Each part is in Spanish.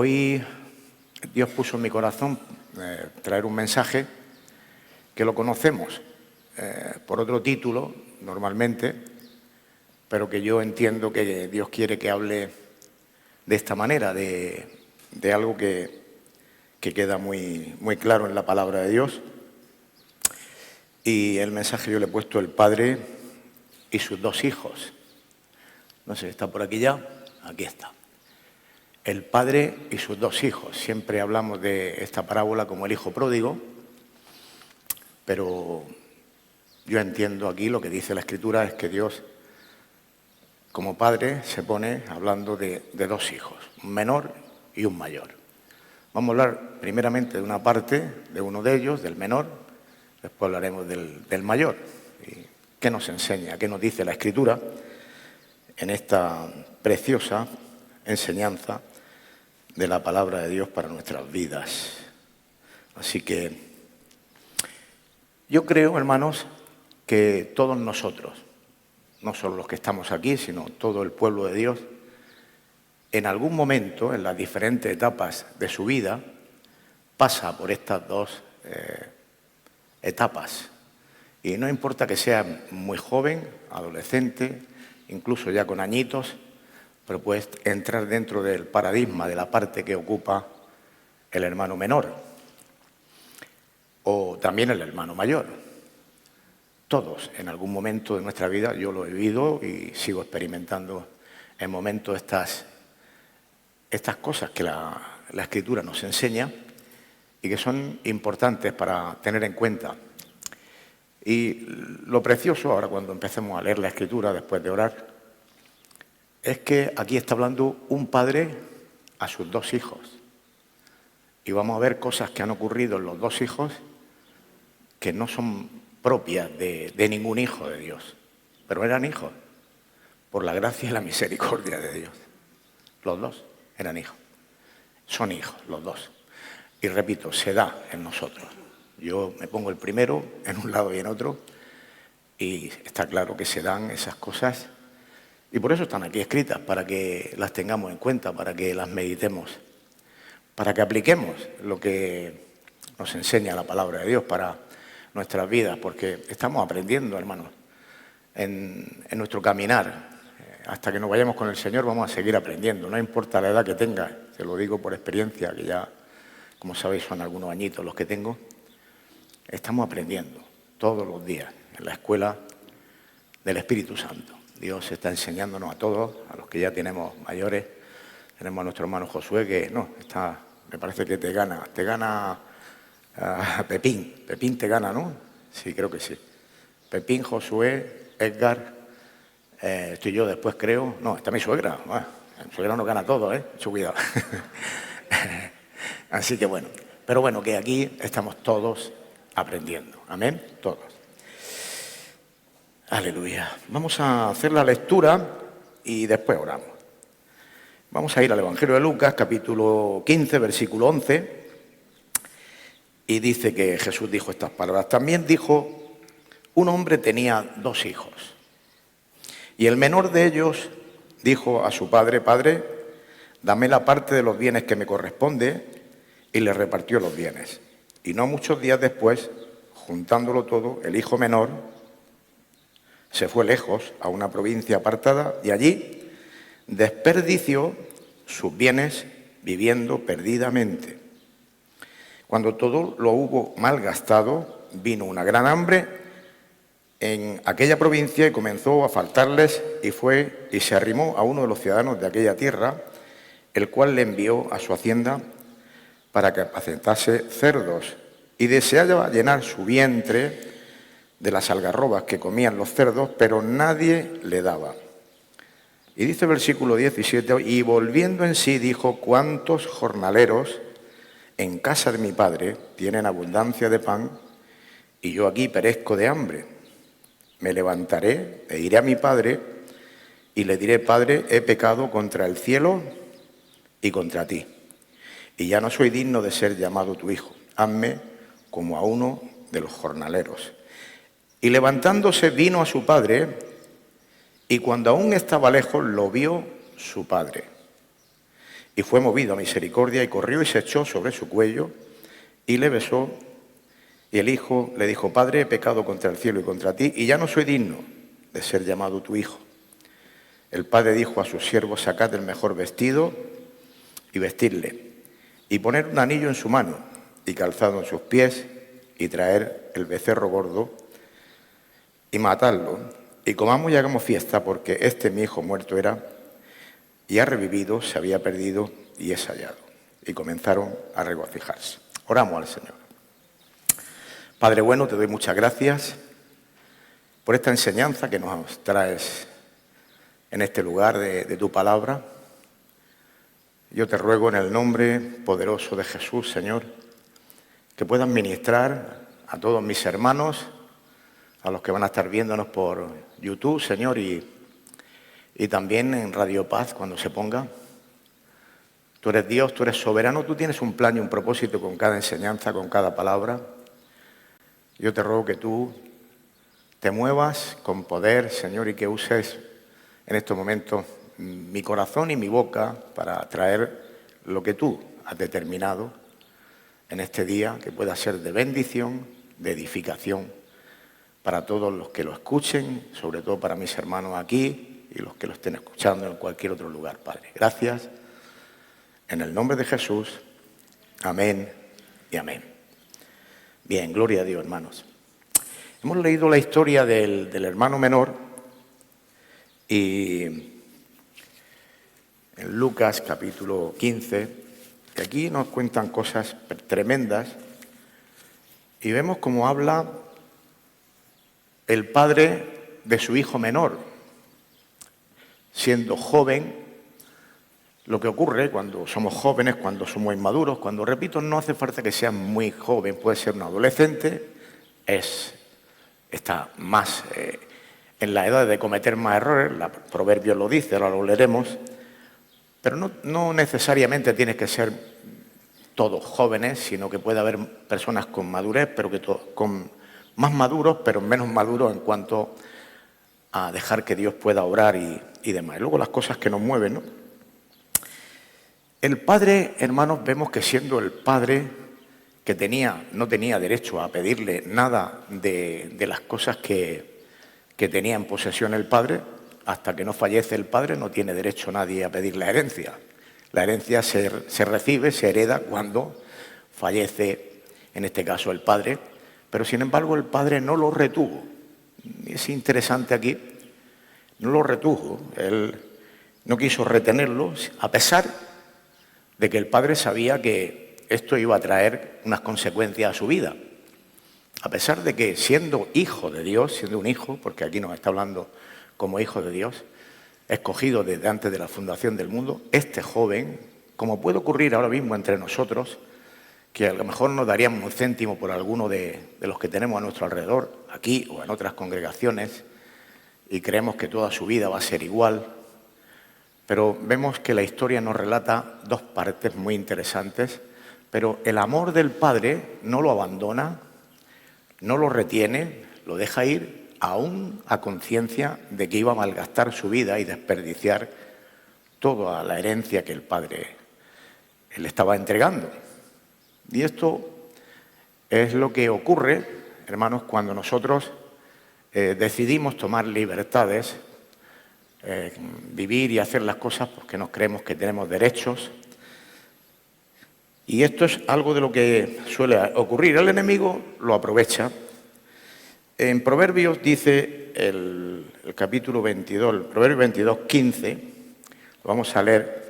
Hoy Dios puso en mi corazón traer un mensaje que lo conocemos por otro título normalmente, pero que yo entiendo que Dios quiere que hable de esta manera, de algo que queda muy claro en la palabra de Dios. Y el mensaje yo le he puesto el padre y sus dos hijos. No sé, ¿está por aquí ya? Aquí está. El padre y sus dos hijos. Siempre hablamos de esta parábola como el hijo pródigo, pero yo entiendo aquí lo que dice la Escritura es que Dios, como padre, se pone hablando de dos hijos, un menor y un mayor. Vamos a hablar primeramente de una parte, de uno de ellos, del menor, después hablaremos del mayor. ¿Y qué nos enseña? ¿Qué nos dice la Escritura en esta preciosa enseñanza de la palabra de Dios para nuestras vidas? Así que yo creo, hermanos, que todos nosotros, no solo los que estamos aquí, sino todo el pueblo de Dios, en algún momento, en las diferentes etapas de su vida, pasa por estas dos etapas. Y no importa que sea muy joven, adolescente, incluso ya con añitos, pero puedes entrar dentro del paradigma de la parte que ocupa el hermano menor o también el hermano mayor. Todos, en algún momento de nuestra vida, yo lo he vivido y sigo experimentando en momentos estas cosas que la Escritura nos enseña y que son importantes para tener en cuenta. Y lo precioso, ahora cuando empecemos a leer la Escritura después de orar, es que aquí está hablando un padre a sus dos hijos. Y vamos a ver cosas que han ocurrido en los dos hijos que no son propias de ningún hijo de Dios, pero eran hijos, por la gracia y la misericordia de Dios. Los dos eran hijos, son hijos los dos. Y repito, se da en nosotros. Yo me pongo el primero en un lado y en otro, y está claro que se dan esas cosas, y por eso están aquí escritas, para que las tengamos en cuenta, para que las meditemos, para que apliquemos lo que nos enseña la palabra de Dios para nuestras vidas, porque estamos aprendiendo, hermanos, en nuestro caminar. Hasta que nos vayamos con el Señor vamos a seguir aprendiendo, no importa la edad que tenga, te lo digo por experiencia, que ya, como sabéis, son algunos añitos los que tengo. Estamos aprendiendo todos los días en la escuela del Espíritu Santo. Dios está enseñándonos a todos, a los que ya tenemos mayores. Tenemos a nuestro hermano Josué que, me parece que te gana Pepín. Pepín te gana, ¿no? Sí, creo que sí. Pepín, Josué, Edgar, estoy yo después, creo. No, está mi suegra. Bueno, mi suegra nos gana todo, mucho cuidado. Así que bueno. Pero bueno, que aquí estamos todos aprendiendo. Amén, todos. Aleluya. Vamos a hacer la lectura y después oramos. Vamos a ir al Evangelio de Lucas, capítulo 15, versículo 11. Y dice que Jesús dijo estas palabras. También dijo, un hombre tenía dos hijos. Y el menor de ellos dijo a su padre, Padre, dame la parte de los bienes que me corresponde, y le repartió los bienes. Y no muchos días después, juntándolo todo, el hijo menor se fue lejos a una provincia apartada y allí desperdició sus bienes viviendo perdidamente. Cuando todo lo hubo malgastado, vino una gran hambre en aquella provincia y comenzó a faltarles y fue y se arrimó a uno de los ciudadanos de aquella tierra, el cual le envió a su hacienda para que apacentase cerdos y deseaba llenar su vientre de las algarrobas que comían los cerdos, pero nadie le daba. Y dice el versículo 17, y volviendo en sí dijo, ¿cuántos jornaleros en casa de mi padre tienen abundancia de pan y yo aquí perezco de hambre? Me levantaré e iré a mi padre y le diré, Padre, he pecado contra el cielo y contra ti, y ya no soy digno de ser llamado tu hijo. Hazme como a uno de los jornaleros. Y levantándose vino a su padre, y cuando aún estaba lejos lo vio su padre. Y fue movido a misericordia y corrió y se echó sobre su cuello y le besó. Y el hijo le dijo: Padre, he pecado contra el cielo y contra ti, y ya no soy digno de ser llamado tu hijo. El padre dijo a sus siervos: sacad el mejor vestido y vestidle, y poner un anillo en su mano y calzado en sus pies, y traer el becerro gordo y matarlo, y comamos y hagamos fiesta, porque este mi hijo muerto era y ha revivido, se había perdido y es hallado. Y comenzaron a regocijarse. Oramos al Señor. Padre bueno, te doy muchas gracias por esta enseñanza que nos traes en este lugar de tu palabra. Yo te ruego en el nombre poderoso de Jesús, Señor, que puedas ministrar a todos mis hermanos, a los que van a estar viéndonos por YouTube, Señor, y también en Radio Paz cuando se ponga. Tú eres Dios, tú eres soberano, tú tienes un plan y un propósito con cada enseñanza, con cada palabra. Yo te ruego que tú te muevas con poder, Señor, y que uses en estos momentos mi corazón y mi boca para traer lo que tú has determinado en este día, que pueda ser de bendición, de edificación para todos los que lo escuchen, sobre todo para mis hermanos aquí y los que lo estén escuchando en cualquier otro lugar, Padre. Gracias. En el nombre de Jesús. Amén y amén. Bien, gloria a Dios, hermanos. Hemos leído la historia del hermano menor y en Lucas capítulo 15, que aquí nos cuentan cosas tremendas y vemos cómo habla el padre de su hijo menor. Siendo joven, lo que ocurre cuando somos jóvenes, cuando somos inmaduros, cuando, repito, no hace falta que seas muy joven, puede ser un adolescente, está más en la edad de cometer más errores, el proverbio lo dice, ahora lo leeremos, pero no necesariamente tienes que ser todos jóvenes, sino que puede haber personas con madurez, pero con más maduros, pero menos maduros en cuanto a dejar que Dios pueda obrar y demás. Y luego las cosas que nos mueven, ¿no? El padre, hermanos, vemos que siendo el padre que no tenía derecho a pedirle nada de las cosas que tenía en posesión el padre, hasta que no fallece el padre no tiene derecho nadie a pedir la herencia. La herencia se recibe, se hereda cuando fallece, en este caso el padre, pero sin embargo el padre no lo retuvo. Es interesante aquí, no lo retuvo, él no quiso retenerlo, a pesar de que el padre sabía que esto iba a traer unas consecuencias a su vida. A pesar de que siendo hijo de Dios, siendo un hijo, porque aquí nos está hablando como hijo de Dios, escogido desde antes de la fundación del mundo, este joven, como puede ocurrir ahora mismo entre nosotros, que a lo mejor nos daríamos un céntimo por alguno de los que tenemos a nuestro alrededor, aquí o en otras congregaciones, y creemos que toda su vida va a ser igual, pero vemos que la historia nos relata dos partes muy interesantes, pero el amor del Padre no lo abandona, no lo retiene, lo deja ir aún a conciencia de que iba a malgastar su vida y desperdiciar toda la herencia que el Padre le estaba entregando. Y esto es lo que ocurre, hermanos, cuando nosotros decidimos tomar libertades, vivir y hacer las cosas porque nos creemos que tenemos derechos. Y esto es algo de lo que suele ocurrir. El enemigo lo aprovecha. En Proverbios dice el capítulo 22, el Proverbio 22, 15, lo vamos a leer.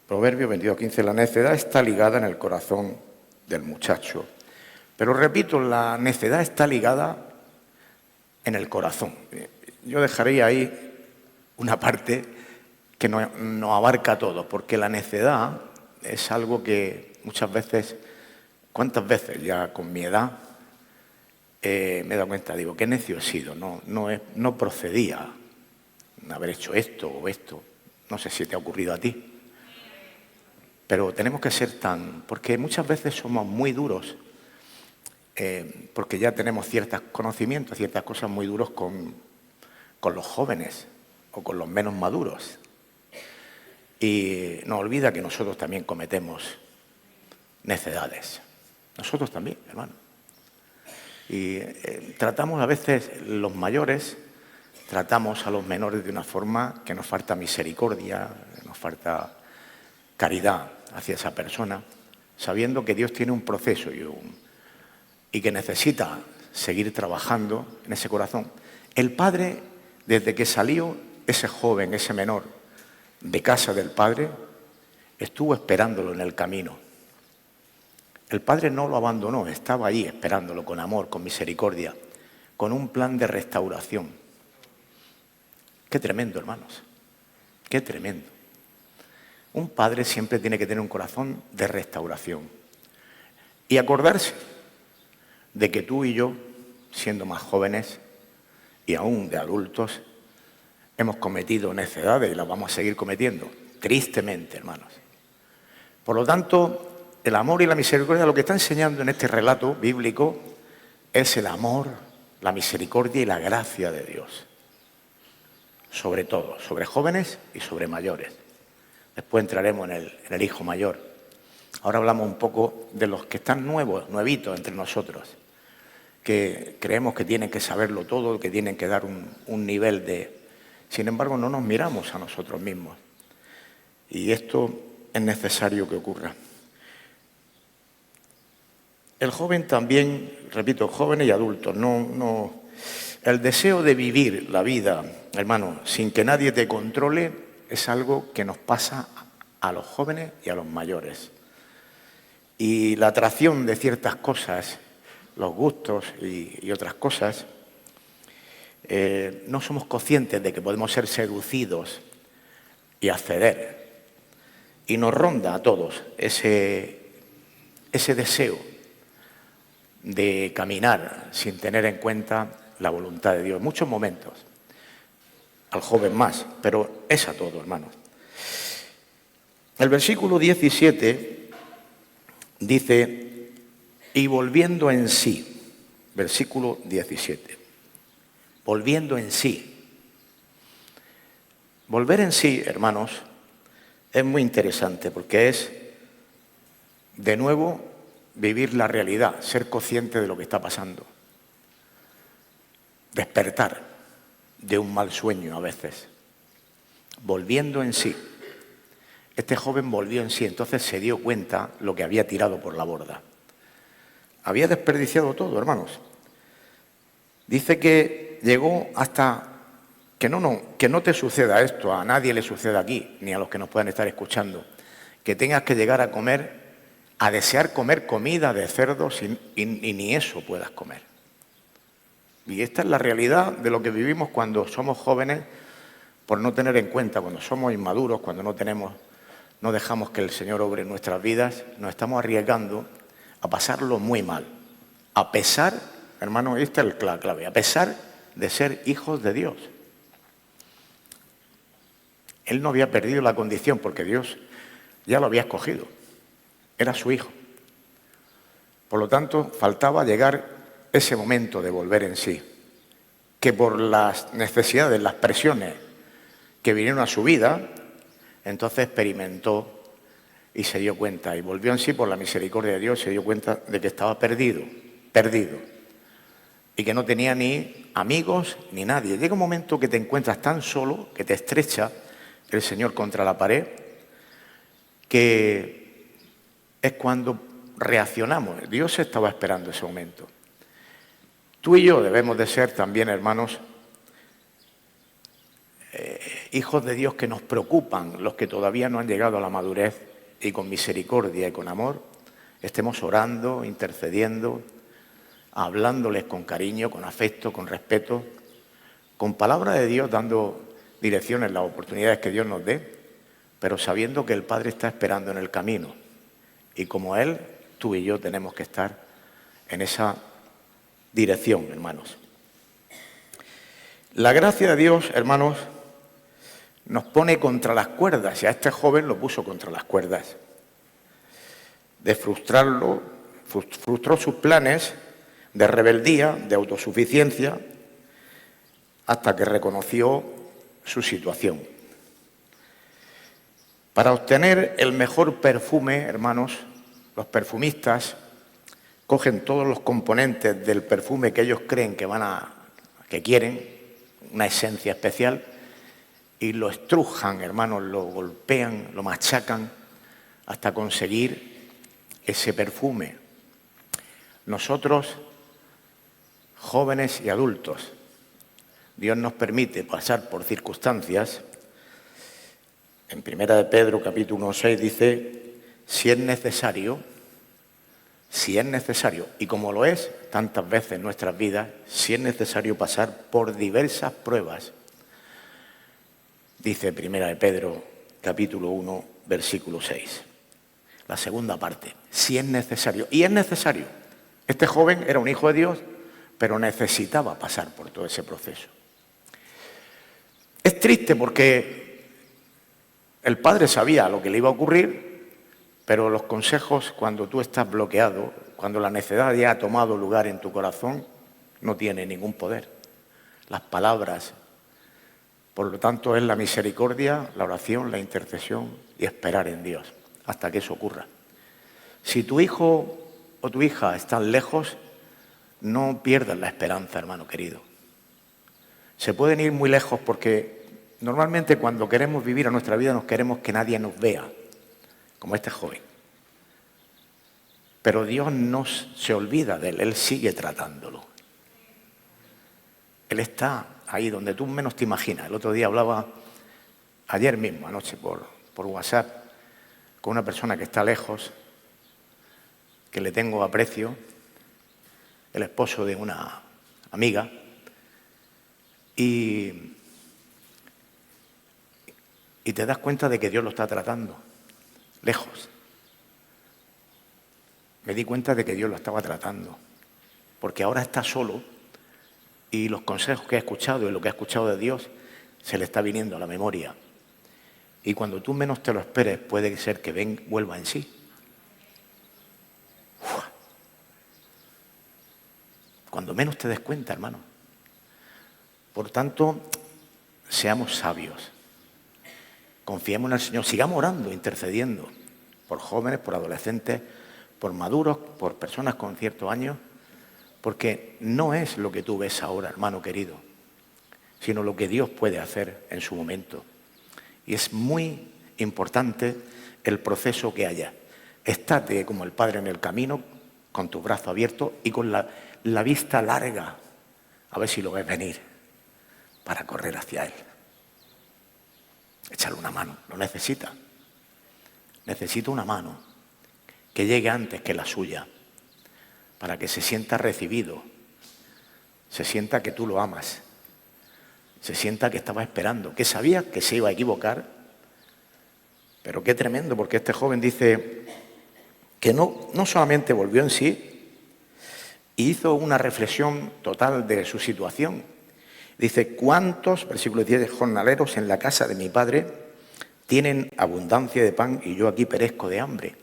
Proverbio 22, 15, la necedad está ligada en el corazón del muchacho. Pero repito, la necedad está ligada en el corazón. Yo dejaría ahí una parte que no abarca todo, porque la necedad es algo que muchas veces, ¿cuántas veces ya con mi edad me he dado cuenta? Digo, qué necio he sido, no procedía haber hecho esto o esto. No sé si te ha ocurrido a ti. Pero tenemos que ser porque muchas veces somos muy duros porque ya tenemos ciertos conocimientos, ciertas cosas muy duros con los jóvenes o con los menos maduros. Y nos olvida que nosotros también cometemos necedades. Nosotros también, hermano. Y tratamos a veces los mayores, tratamos a los menores de una forma que nos falta misericordia, nos falta caridad hacia esa persona, sabiendo que Dios tiene un proceso y que necesita seguir trabajando en ese corazón. El padre, desde que salió ese joven, ese menor, de casa del padre, estuvo esperándolo en el camino. El padre no lo abandonó, estaba ahí esperándolo con amor, con misericordia, con un plan de restauración. Qué tremendo, hermanos, qué tremendo. Un padre siempre tiene que tener un corazón de restauración y acordarse de que tú y yo, siendo más jóvenes y aún de adultos, hemos cometido necedades y las vamos a seguir cometiendo, tristemente, hermanos. Por lo tanto, el amor y la misericordia, lo que está enseñando en este relato bíblico es el amor, la misericordia y la gracia de Dios. Sobre todo, sobre jóvenes y sobre mayores. Después entraremos en el hijo mayor. Ahora hablamos un poco de los que están nuevitos entre nosotros, que creemos que tienen que saberlo todo, que tienen que dar un nivel de... Sin embargo, no nos miramos a nosotros mismos. Y esto es necesario que ocurra. El joven también, repito, jóvenes y adultos, el deseo de vivir la vida, hermano, sin que nadie te controle, es algo que nos pasa a los jóvenes y a los mayores. Y la atracción de ciertas cosas, los gustos y otras cosas, no somos conscientes de que podemos ser seducidos y acceder. Y nos ronda a todos ese deseo de caminar sin tener en cuenta la voluntad de Dios. En muchos momentos, al joven más, pero es a todo, hermanos. El versículo 17 dice, y volviendo en sí, versículo 17, volviendo en sí. Volver en sí, hermanos, es muy interesante porque es, de nuevo, vivir la realidad, ser consciente de lo que está pasando. Despertar de un mal sueño a veces. Volviendo en sí. Este joven volvió en sí, entonces se dio cuenta lo que había tirado por la borda. Había desperdiciado todo, hermanos. Dice que llegó hasta que no te suceda esto, a nadie le suceda aquí, ni a los que nos puedan estar escuchando, que tengas que llegar a comer, a desear comer comida de cerdos y ni eso puedas comer. Y esta es la realidad de lo que vivimos cuando somos jóvenes, por no tener en cuenta, cuando somos inmaduros, cuando no dejamos que el Señor obre en nuestras vidas, nos estamos arriesgando a pasarlo muy mal. A pesar, hermano, esta es la clave, a pesar de ser hijos de Dios. Él no había perdido la condición porque Dios ya lo había escogido. Era su hijo. Por lo tanto, faltaba llegar ese momento de volver en sí, que por las necesidades, las presiones que vinieron a su vida, entonces experimentó y se dio cuenta, y volvió en sí por la misericordia de Dios, se dio cuenta de que estaba perdido, y que no tenía ni amigos ni nadie. Llega un momento que te encuentras tan solo, que te estrecha el Señor contra la pared, que es cuando reaccionamos. Dios estaba esperando ese momento. Tú y yo debemos de ser también, hermanos, hijos de Dios que nos preocupan, los que todavía no han llegado a la madurez, y con misericordia y con amor estemos orando, intercediendo, hablándoles con cariño, con afecto, con respeto, con palabra de Dios, dando dirección en las oportunidades que Dios nos dé, pero sabiendo que el Padre está esperando en el camino. Y como Él, tú y yo tenemos que estar en esa dirección, hermanos. La gracia de Dios, hermanos, nos pone contra las cuerdas, y a este joven lo puso contra las cuerdas. De frustrarlo, frustró sus planes de rebeldía, de autosuficiencia, hasta que reconoció su situación. Para obtener el mejor perfume, hermanos, los perfumistas cogen todos los componentes del perfume que ellos creen que quieren, una esencia especial, y lo estrujan, hermanos, lo golpean, lo machacan, hasta conseguir ese perfume. Nosotros, jóvenes y adultos, Dios nos permite pasar por circunstancias. En 1 de Pedro, capítulo 1:6, dice, si es necesario, y como lo es tantas veces en nuestras vidas, si es necesario pasar por diversas pruebas. Dice 1 de Pedro, capítulo 1, versículo 6. La segunda parte, si es necesario. Y es necesario. Este joven era un hijo de Dios, pero necesitaba pasar por todo ese proceso. Es triste porque el padre sabía lo que le iba a ocurrir, pero los consejos, cuando tú estás bloqueado, cuando la necedad ya ha tomado lugar en tu corazón, no tiene ningún poder. Las palabras, por lo tanto, es la misericordia, la oración, la intercesión y esperar en Dios hasta que eso ocurra. Si tu hijo o tu hija están lejos, no pierdas la esperanza, hermano querido. Se pueden ir muy lejos porque normalmente cuando queremos vivir a nuestra vida nos queremos que nadie nos vea, como este joven. Pero Dios no se olvida de él, Él sigue tratándolo. Él está ahí donde tú menos te imaginas. El otro día hablaba, ayer mismo, anoche, por WhatsApp, con una persona que está lejos, que le tengo aprecio, el esposo de una amiga, y te das cuenta de que Dios lo está tratando, lejos. Me di cuenta de que Dios lo estaba tratando, porque ahora está solo y los consejos que ha escuchado y lo que ha escuchado de Dios se le está viniendo a la memoria. Y cuando tú menos te lo esperes, puede ser que vuelva en sí. Cuando menos te des cuenta, hermano. Por tanto, seamos sabios. Confiemos en el Señor. Sigamos orando, intercediendo por jóvenes, por adolescentes, por maduros, por personas con ciertos años, porque no es lo que tú ves ahora, hermano querido, sino lo que Dios puede hacer en su momento. Y es muy importante el proceso que haya. Estate como el Padre en el camino, con tus brazos abiertos y con la vista larga, a ver si lo ves venir, para correr hacia Él. Échale una mano, lo necesita. Necesita una mano que llegue antes que la suya, para que se sienta recibido, se sienta que tú lo amas, se sienta que estaba esperando, que sabía que se iba a equivocar. Pero qué tremendo, porque este joven dice que no solamente volvió en sí y hizo una reflexión total de su situación. Dice, ¿cuántos, versículo 10, jornaleros en la casa de mi padre tienen abundancia de pan y yo aquí perezco de hambre?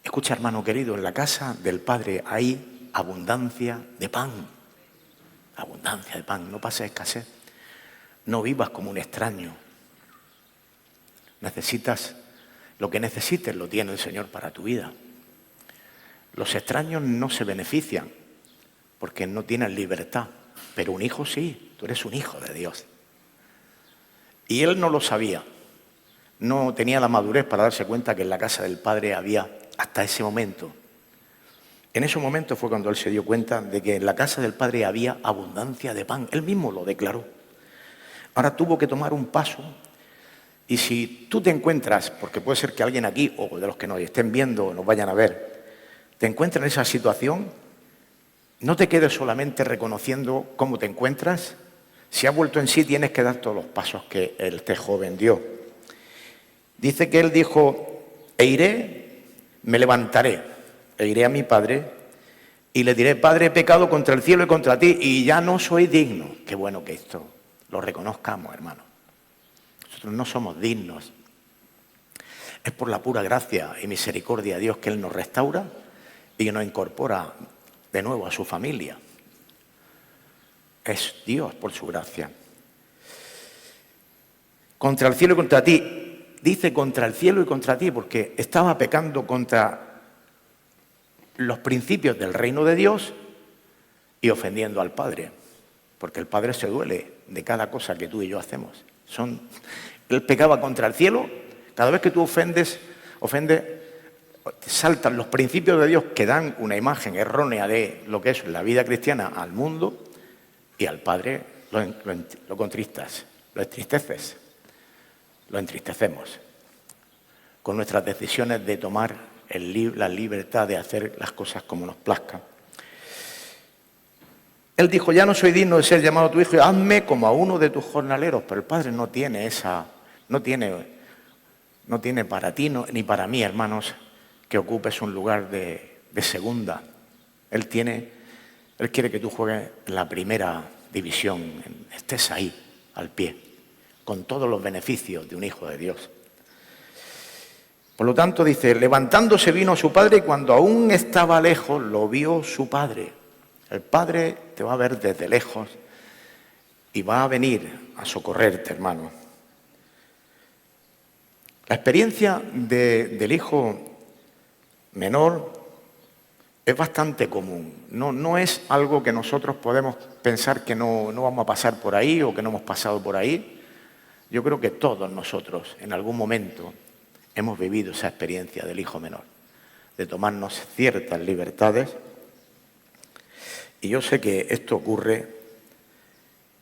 Escucha, hermano querido, en la casa del Padre hay abundancia de pan. Abundancia de pan, no pases escasez. No vivas como un extraño. Necesitas, lo que necesites lo tiene el Señor para tu vida. Los extraños no se benefician porque no tienen libertad, pero un hijo sí, tú eres un hijo de Dios. Y él no lo sabía, no tenía la madurez para darse cuenta que en la casa del Padre había, hasta ese momento, en ese momento fue cuando él se dio cuenta de que en la casa del Padre había abundancia de pan. Él mismo lo declaró. Ahora tuvo que tomar un paso. Y si tú te encuentras, porque puede ser que alguien aquí, o de los que nos estén viendo o nos vayan a ver, te encuentres en esa situación, no te quedes solamente reconociendo cómo te encuentras. Si has vuelto en sí, tienes que dar todos los pasos que este joven dio. Dice que él dijo, me levantaré, e iré a mi padre y le diré, Padre, he pecado contra el cielo y contra ti y ya no soy digno. Qué bueno que esto lo reconozcamos, hermano. Nosotros no somos dignos. Es por la pura gracia y misericordia de Dios que Él nos restaura y nos incorpora de nuevo a su familia. Es Dios por su gracia. Contra el cielo y contra ti. Dice contra el cielo y contra ti porque estaba pecando contra los principios del reino de Dios y ofendiendo al Padre. Porque el Padre se duele de cada cosa que tú y yo hacemos. Él pecaba contra el cielo. Cada vez que tú ofendes, saltan los principios de Dios que dan una imagen errónea de lo que es la vida cristiana al mundo y al Padre lo contristas, lo entristeces, lo entristecemos con nuestras decisiones de tomar la libertad de hacer las cosas como nos plazca. Él dijo, ya no soy digno de ser llamado tu hijo, hazme como a uno de tus jornaleros. Pero el Padre no tiene para ti ni para mí, hermanos, que ocupes un lugar de segunda. Él quiere que tú juegues en la primera división, estés ahí, al pie, con todos los beneficios de un hijo de Dios. Por lo tanto, dice, levantándose vino a su padre y cuando aún estaba lejos lo vio su padre. El Padre te va a ver desde lejos y va a venir a socorrerte, hermano. La experiencia del hijo menor es bastante común. No es algo que nosotros podemos pensar que no vamos a pasar por ahí o que no hemos pasado por ahí. Yo creo que todos nosotros en algún momento hemos vivido esa experiencia del hijo menor, de tomarnos ciertas libertades. Y yo sé que esto ocurre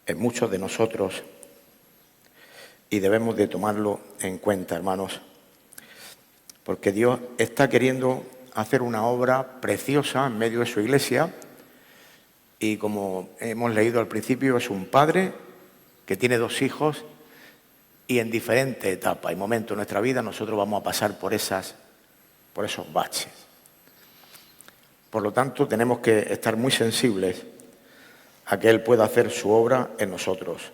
en muchos de nosotros y debemos de tomarlo en cuenta, hermanos, porque Dios está queriendo hacer una obra preciosa en medio de su iglesia y como hemos leído al principio, es un padre que tiene 2 hijos y en diferentes etapas y momentos de nuestra vida nosotros vamos a pasar por esos baches. Por lo tanto, tenemos que estar muy sensibles a que Él pueda hacer su obra en nosotros.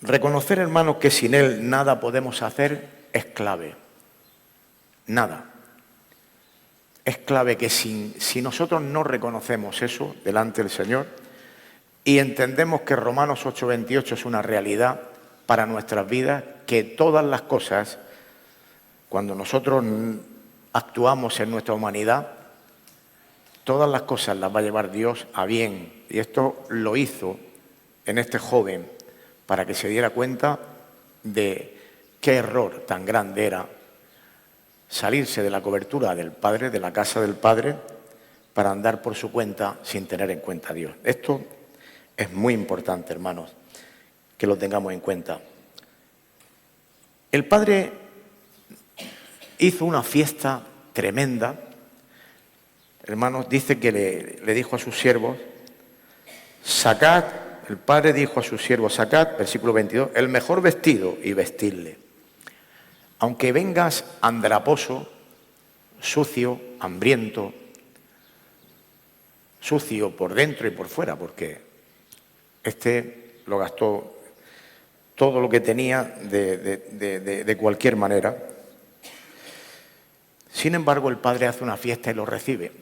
Reconocer, hermanos, que sin Él nada podemos hacer es clave. Nada. Es clave que si nosotros no reconocemos eso delante del Señor y entendemos que Romanos 8:28 es una realidad para nuestras vidas, que todas las cosas, cuando nosotros actuamos en nuestra humanidad, todas las cosas las va a llevar Dios a bien. Y esto lo hizo en este joven para que se diera cuenta de qué error tan grande era salirse de la cobertura del Padre, de la casa del Padre, para andar por su cuenta sin tener en cuenta a Dios. Esto es muy importante, hermanos, que lo tengamos en cuenta. El Padre hizo una fiesta tremenda. Hermanos, dice que le dijo a sus siervos, sacad, el Padre dijo a sus siervos, sacad, versículo 22, el mejor vestido y vestidle. Aunque vengas andraposo, sucio, hambriento, sucio por dentro y por fuera, porque lo gastó todo lo que tenía de cualquier manera. Sin embargo, el Padre hace una fiesta y lo recibe.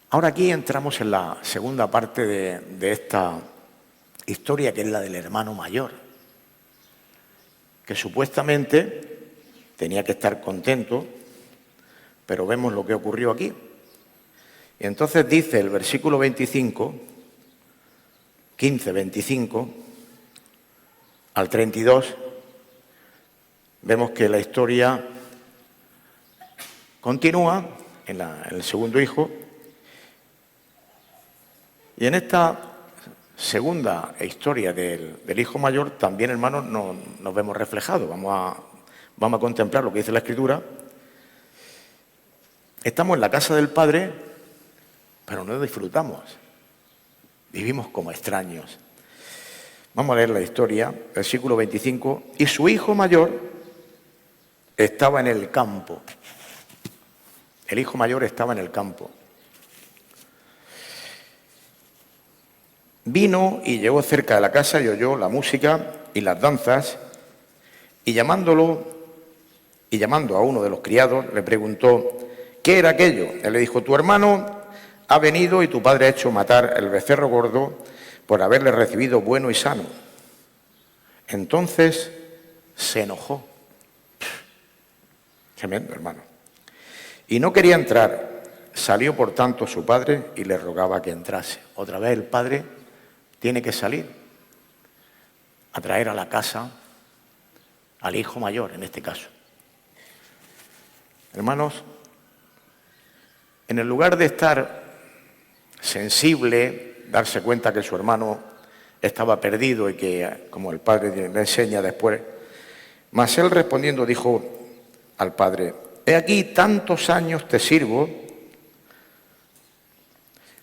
Ahora aquí entramos en la segunda parte de esta historia, que es la del hermano mayor, que supuestamente tenía que estar contento, pero vemos lo que ocurrió aquí. Y entonces dice el versículo 25, 15, 25, al 32, vemos que la historia continúa en el segundo hijo. Y en esta segunda historia del hijo mayor también, hermanos, nos vemos reflejados. Vamos a contemplar lo que dice la Escritura. Estamos en la casa del Padre, pero no disfrutamos. Vivimos como extraños. Vamos a leer la historia, versículo 25. Y su hijo mayor estaba en el campo. El hijo mayor estaba en el campo. Vino y llegó cerca de la casa y oyó la música y las danzas, y llamando a uno de los criados, le preguntó, ¿qué era aquello? Él le dijo, tu hermano ha venido y tu padre ha hecho matar el becerro gordo por haberle recibido bueno y sano. Entonces se enojó. Tremendo, hermano. Y no quería entrar. Salió, por tanto, su padre y le rogaba que entrase. Otra vez el padre tiene que salir a traer a la casa al hijo mayor, en este caso. Hermanos, en el lugar de estar sensible, darse cuenta que su hermano estaba perdido y que, como el padre le enseña después, mas él respondiendo dijo al padre, he aquí tantos años te sirvo,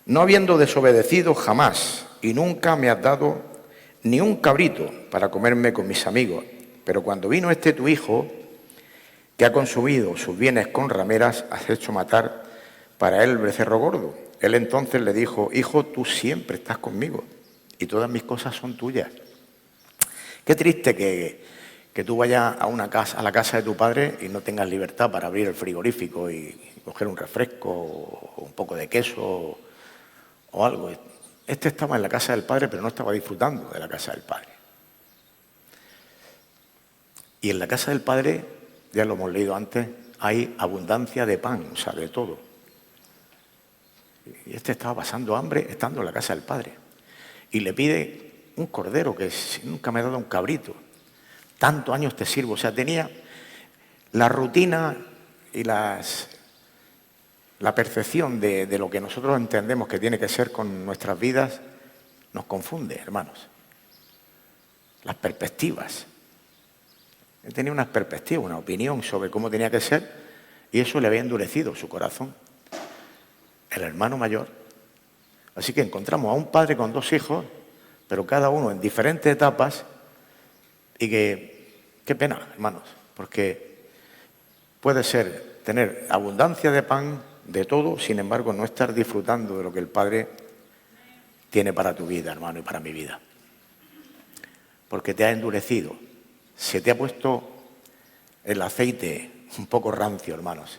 no habiendo desobedecido jamás, y nunca me has dado ni un cabrito para comerme con mis amigos. Pero cuando vino este tu hijo, que ha consumido sus bienes con rameras, has hecho matar para él el becerro gordo. Él entonces le dijo, hijo, tú siempre estás conmigo y todas mis cosas son tuyas. Qué triste que tú vayas a la casa de tu padre y no tengas libertad para abrir el frigorífico y coger un refresco o un poco de queso o algo. Este estaba en la casa del padre, pero no estaba disfrutando de la casa del padre. Y en la casa del padre, ya lo hemos leído antes, hay abundancia de pan, o sea, de todo. Y este estaba pasando hambre estando en la casa del padre. Y le pide un cordero, que nunca me ha dado un cabrito. Tantos años te sirvo. O sea, tenía la rutina y la percepción de lo que nosotros entendemos que tiene que ser con nuestras vidas, nos confunde, hermanos. Las perspectivas. Él tenía unas perspectivas, una opinión sobre cómo tenía que ser, y eso le había endurecido su corazón. El hermano mayor. Así que encontramos a un padre con dos hijos, pero cada uno en diferentes etapas, y qué pena, hermanos, porque puede ser tener abundancia de pan, de todo, sin embargo no estar disfrutando de lo que el Padre tiene para tu vida, hermano, y para mi vida. Porque te ha endurecido, se te ha puesto el aceite un poco rancio, hermanos.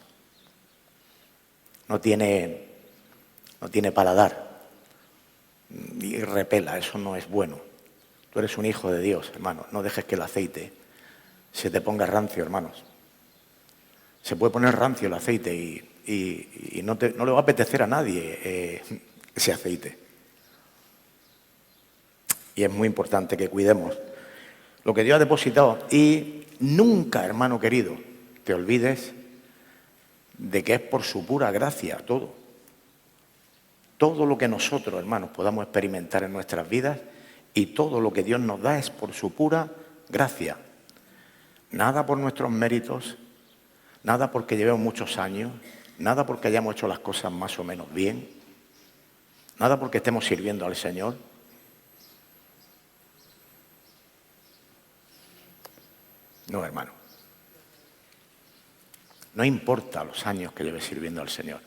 No tiene paladar y repela, eso no es bueno. Tú eres un hijo de Dios, hermano, no dejes que el aceite se te ponga rancio, hermanos. Se puede poner rancio el aceite y no le va a apetecer a nadie ese aceite. Y es muy importante que cuidemos lo que Dios ha depositado. Y nunca, hermano querido, te olvides de que es por su pura gracia todo. Todo lo que nosotros, hermanos, podamos experimentar en nuestras vidas y todo lo que Dios nos da es por su pura gracia. Nada por nuestros méritos, nada porque llevemos muchos años, nada porque hayamos hecho las cosas más o menos bien, nada porque estemos sirviendo al Señor. No, hermano. No importa los años que lleves sirviendo al Señor.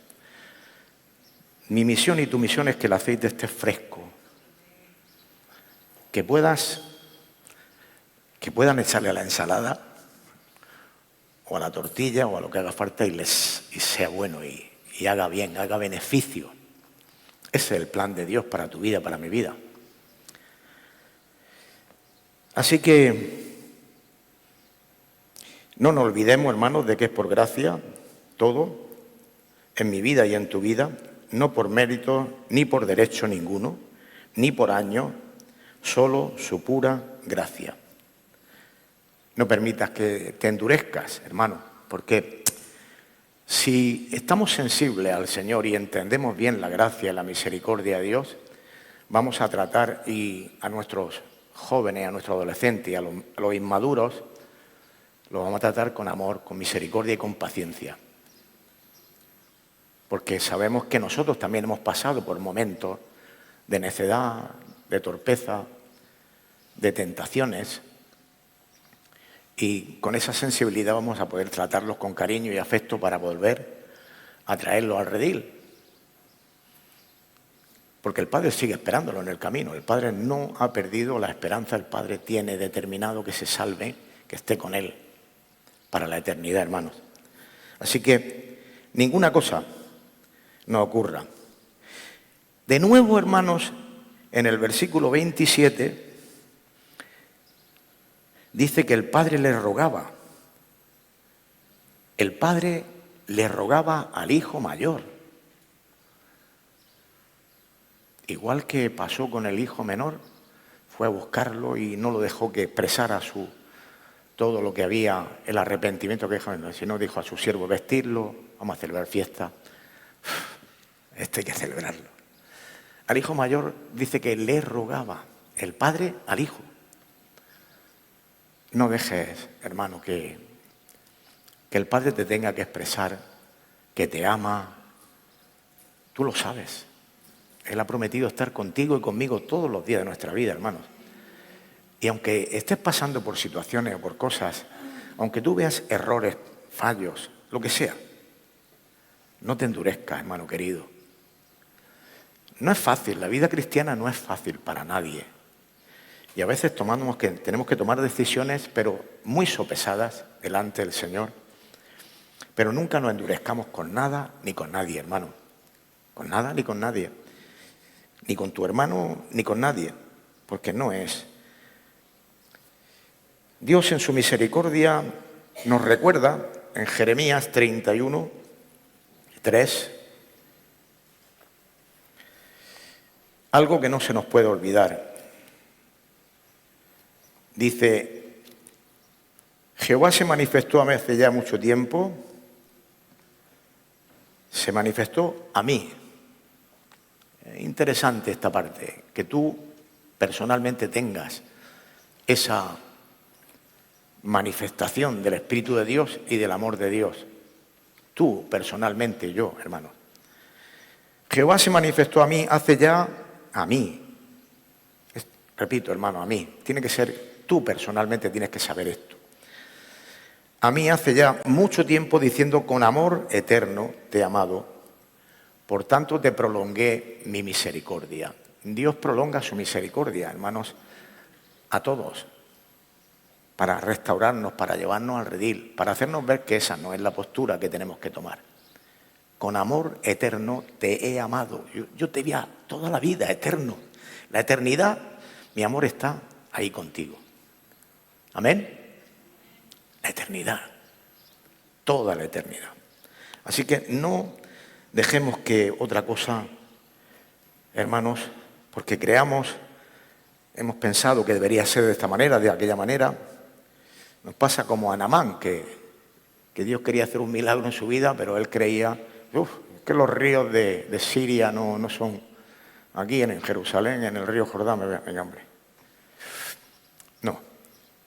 Mi misión y tu misión es que el aceite esté fresco. Que puedan echarle a la ensalada o a la tortilla o a lo que haga falta y sea bueno y haga bien, haga beneficio. Ese es el plan de Dios para tu vida, para mi vida. Así que no nos olvidemos, hermanos, de que es por gracia todo, en mi vida y en tu vida, no por mérito, ni por derecho ninguno, ni por año, solo su pura gracia. No permitas que te endurezcas, hermano, porque si estamos sensibles al Señor y entendemos bien la gracia y la misericordia de Dios, vamos a tratar a nuestros jóvenes, a nuestros adolescentes y a los inmaduros, los vamos a tratar con amor, con misericordia y con paciencia. Porque sabemos que nosotros también hemos pasado por momentos de necedad, de torpeza, de tentaciones, y con esa sensibilidad vamos a poder tratarlos con cariño y afecto para volver a traerlos al redil. Porque el Padre sigue esperándolo en el camino. El Padre no ha perdido la esperanza. El Padre tiene determinado que se salve, que esté con Él para la eternidad, hermanos. Así que ninguna cosa nos ocurra. De nuevo, hermanos, en el versículo 27 dice que el padre le rogaba. El padre le rogaba al hijo mayor. Igual que pasó con el hijo menor, fue a buscarlo y no lo dejó que expresara todo lo que había, el arrepentimiento que dijo, sino dijo a su siervo, vestirlo, vamos a celebrar fiesta. Esto hay que celebrarlo. Al hijo mayor dice que le rogaba, el padre al hijo. No dejes, hermano, que el padre te tenga que expresar que te ama. Tú lo sabes. Él ha prometido estar contigo y conmigo todos los días de nuestra vida, hermanos. Y aunque estés pasando por situaciones o por cosas, aunque tú veas errores, fallos, lo que sea, no te endurezcas, hermano querido. No es fácil, la vida cristiana no es fácil para nadie. Y a veces tenemos que tomar decisiones, pero muy sopesadas delante del Señor. Pero nunca nos endurezcamos con nada ni con nadie, hermano. Con nada ni con nadie. Ni con tu hermano ni con nadie. Porque no es. Dios en su misericordia nos recuerda en Jeremías 31, 3, algo que no se nos puede olvidar. Dice, Jehová se manifestó a mí hace ya mucho tiempo, se manifestó a mí. Interesante esta parte, que tú personalmente tengas esa manifestación del Espíritu de Dios y del amor de Dios. Tú, personalmente, yo, hermano. Jehová se manifestó a mí hace ya, a mí. Repito, hermano, a mí. Tiene que ser, tú personalmente tienes que saber esto. A mí hace ya mucho tiempo diciendo, con amor eterno te he amado, por tanto te prolongué mi misericordia. Dios prolonga su misericordia, hermanos, a todos, para restaurarnos, para llevarnos al redil, para hacernos ver que esa no es la postura que tenemos que tomar. Con amor eterno te he amado. Yo te vi toda la vida, eterno. La eternidad, mi amor está ahí contigo. Amén. La eternidad, toda la eternidad. Así que no dejemos que otra cosa, hermanos, porque hemos pensado que debería ser de esta manera, de aquella manera. Nos pasa como a Naamán, que Dios quería hacer un milagro en su vida, pero él creía, que los ríos de Siria no son aquí en Jerusalén, en el río Jordán, venga, hombre.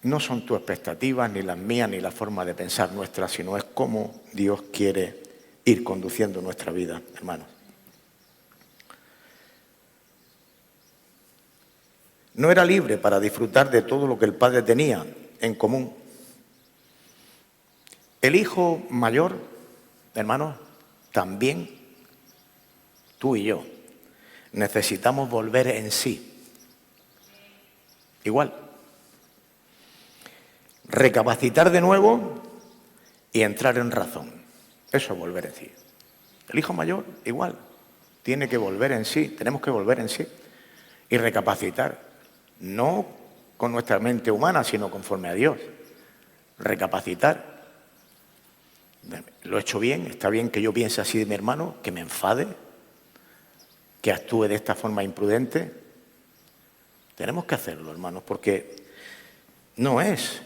No son tus expectativas, ni las mías, ni la forma de pensar nuestra, sino es cómo Dios quiere ir conduciendo nuestra vida, hermanos. No era libre para disfrutar de todo lo que el Padre tenía en común. El hijo mayor, hermanos, también tú y yo necesitamos volver en sí. Igual. Recapacitar de nuevo y entrar en razón. Eso es volver en sí. El hijo mayor, igual, tiene que volver en sí, tenemos que volver en sí y recapacitar, no con nuestra mente humana, sino conforme a Dios. Recapacitar. ¿Lo he hecho bien? ¿Está bien que yo piense así de mi hermano? ¿Que me enfade? ¿Que actúe de esta forma imprudente? Tenemos que hacerlo, hermanos, porque no es...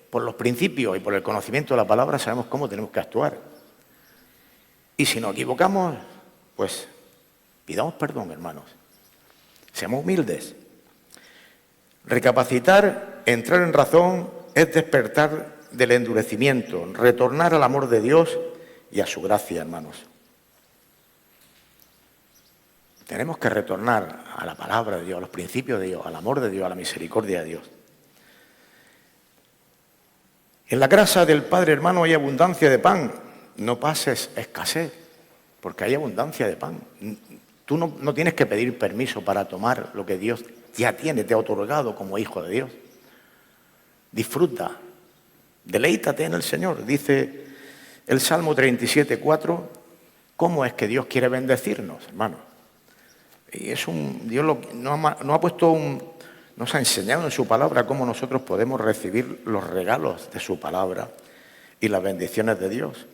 por los principios y por el conocimiento de la palabra sabemos cómo tenemos que actuar. Y si nos equivocamos, pues pidamos perdón, hermanos. Seamos humildes. Recapacitar, entrar en razón, es despertar del endurecimiento, retornar al amor de Dios y a su gracia, hermanos. Tenemos que retornar a la palabra de Dios, a los principios de Dios, al amor de Dios, a la misericordia de Dios. En la casa del Padre, hermano, hay abundancia de pan. No pases escasez, porque hay abundancia de pan. Tú no tienes que pedir permiso para tomar lo que Dios ya tiene, te ha otorgado como hijo de Dios. Disfruta, deleítate en el Señor. Dice El Salmo 37:4, ¿cómo es que Dios quiere bendecirnos, hermanos? Y es Dios nos ha enseñado en su palabra cómo nosotros podemos recibir los regalos de su palabra y las bendiciones de Dios.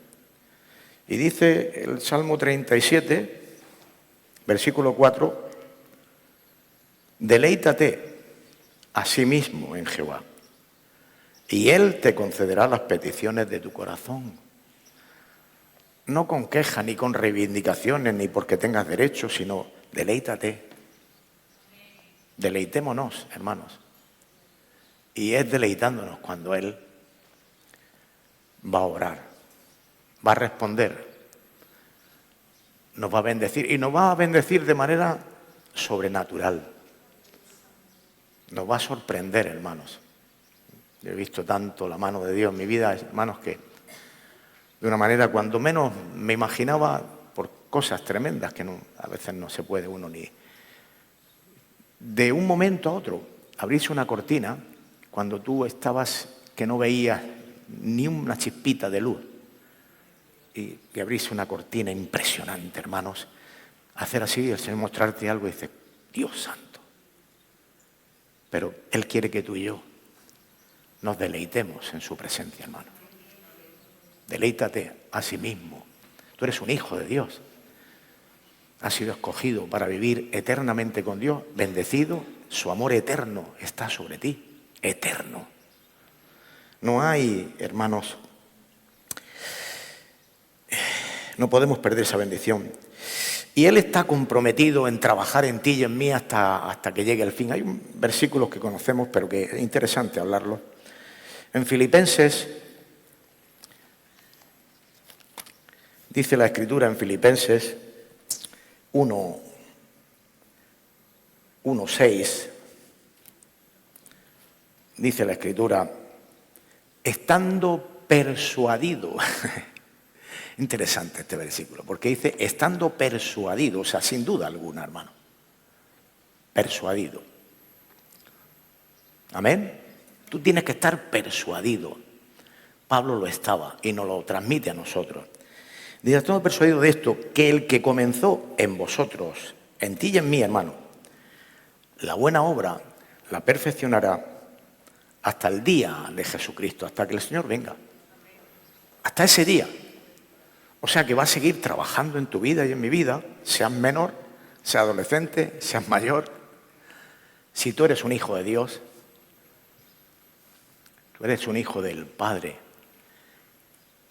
Y dice el Salmo 37, versículo 4, deleítate a sí mismo en Jehová, y Él te concederá las peticiones de tu corazón. No con quejas, ni con reivindicaciones, ni porque tengas derecho, sino deleítate. Deleitémonos, hermanos. Y es deleitándonos cuando Él va a orar, va a responder, nos va a bendecir, y nos va a bendecir de manera sobrenatural. Nos va a sorprender, hermanos. Yo he visto tanto la mano de Dios en mi vida, hermanos, que de una manera cuando menos me imaginaba, por cosas tremendas que a veces no se puede uno ni... De un momento a otro, abrirse una cortina cuando tú estabas que no veías ni una chispita de luz, y abrirse una cortina impresionante, hermanos, hacer así, el Señor mostrarte algo y dice, Dios santo. Pero Él quiere que tú y yo nos deleitemos en su presencia, hermano. Deleítate a sí mismo. Tú eres un hijo de Dios. Has sido escogido para vivir eternamente con Dios, bendecido. Su amor eterno está sobre ti, eterno. No hay, hermanos, no podemos perder esa bendición. Y Él está comprometido en trabajar en ti y en mí hasta que llegue el fin. Hay versículos que conocemos, pero que es interesante hablarlo. En Filipenses, dice la Escritura en Filipenses 1:6, dice la Escritura, estando persuadido. Interesante este versículo, porque dice, estando persuadido, o sea, sin duda alguna, hermano, persuadido. Amén. Tú tienes que estar persuadido. Pablo lo estaba y nos lo transmite a nosotros. Dice, estando persuadido de esto, que el que comenzó en vosotros, en ti y en mí, hermano, la buena obra la perfeccionará hasta el día de Jesucristo, hasta que el Señor venga. Hasta ese día. O sea que va a seguir trabajando en tu vida y en mi vida, seas menor, seas adolescente, seas mayor. Si tú eres un hijo de Dios, tú eres un hijo del Padre,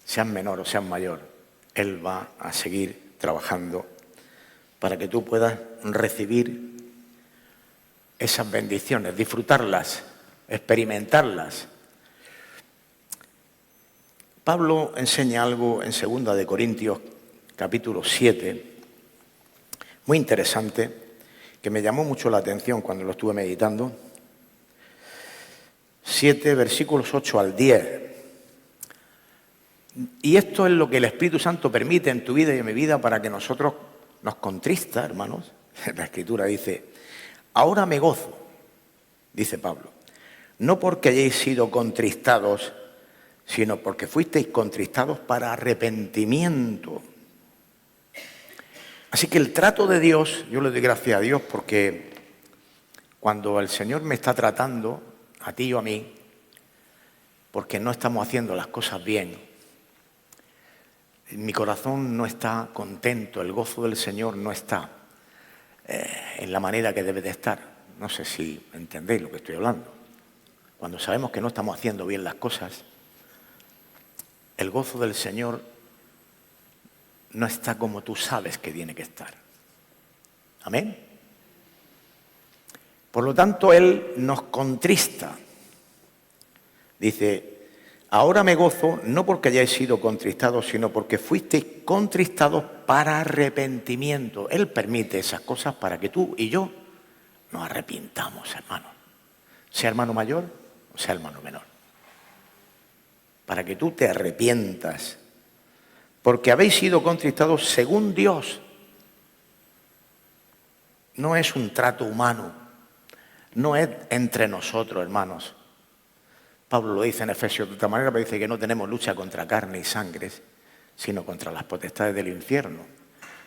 seas menor o seas mayor, Él va a seguir trabajando para que tú puedas recibir esas bendiciones, disfrutarlas, experimentarlas. Pablo enseña algo en 2 de Corintios, capítulo 7, muy interesante, que me llamó mucho la atención cuando lo estuve meditando. 7, versículos 8 al 10. Y esto es lo que el Espíritu Santo permite en tu vida y en mi vida para que nosotros nos contrista, hermanos. La Escritura dice, ahora me gozo, dice Pablo, no porque hayáis sido contristados, sino porque fuisteis contristados para arrepentimiento. Así que el trato de Dios, yo le doy gracias a Dios porque cuando el Señor me está tratando, a ti o a mí, porque no estamos haciendo las cosas bien, mi corazón no está contento, el gozo del Señor no está en la manera que debe de estar. No sé si entendéis lo que estoy hablando. Cuando sabemos que no estamos haciendo bien las cosas, el gozo del Señor no está como tú sabes que tiene que estar. Amén. Por lo tanto, Él nos contrista. Dice, ahora me gozo no porque hayáis sido contristados, sino porque fuisteis contristados para arrepentimiento. Él permite esas cosas para que tú y yo nos arrepintamos, hermano. Sea hermano mayor o sea hermano menor. Para que tú te arrepientas. Porque habéis sido contristados según Dios. No es un trato humano. No es entre nosotros, hermanos. Pablo lo dice en Efesios de otra manera, pero dice que no tenemos lucha contra carne y sangre, sino contra las potestades del infierno.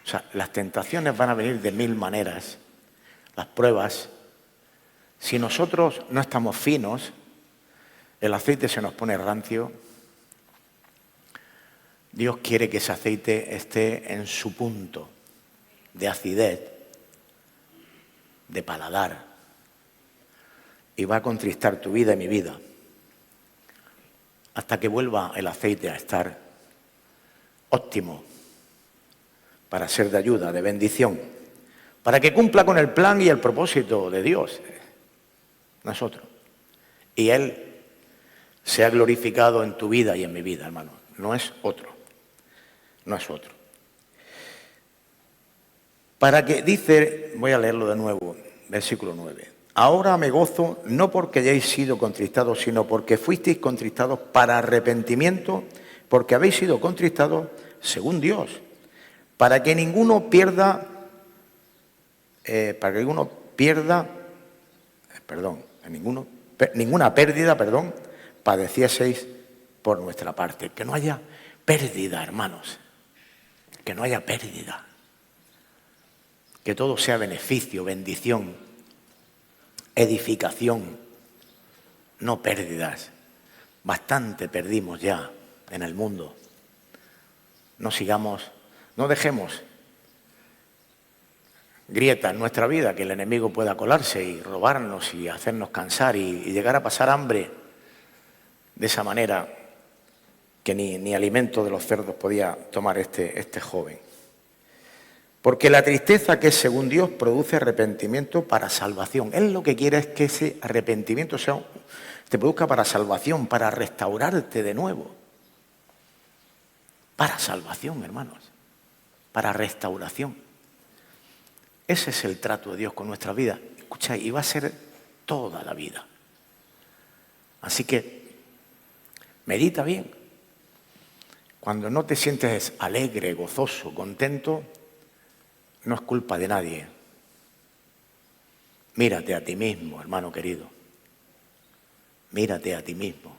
O sea, las tentaciones van a venir de 1000 maneras, las pruebas. Si nosotros no estamos finos, el aceite se nos pone rancio. Dios quiere que ese aceite esté en su punto de acidez, de paladar, y va a contristar tu vida y mi vida hasta que vuelva el aceite a estar óptimo para ser de ayuda, de bendición, para que cumpla con el plan y el propósito de Dios, nosotros. Y Él sea glorificado en tu vida y en mi vida, hermano. No es otro, no es otro. Para que, dice, voy a leerlo de nuevo, versículo 9. Ahora me gozo no porque hayáis sido contristados, sino porque fuisteis contristados para arrepentimiento, porque habéis sido contristados según Dios, para que ninguno pierda, ninguna pérdida, padecieseis por nuestra parte. Que no haya pérdida, hermanos, que no haya pérdida, que todo sea beneficio, bendición, edificación, no pérdidas. Bastante perdimos ya en el mundo. No dejemos grieta en nuestra vida, que el enemigo pueda colarse y robarnos y hacernos cansar y llegar a pasar hambre de esa manera que ni alimento de los cerdos podía tomar este joven. Porque la tristeza que es según Dios produce arrepentimiento para salvación. Él lo que quiere es que ese arrepentimiento te produzca para salvación, para restaurarte de nuevo. Para salvación, hermanos, para restauración. Ese es el trato de Dios con nuestra vida. Escucha, y va a ser toda la vida. Así que medita bien. Cuando no te sientes alegre, gozoso, contento, no es culpa de nadie. Mírate a ti mismo, hermano querido. Mírate a ti mismo.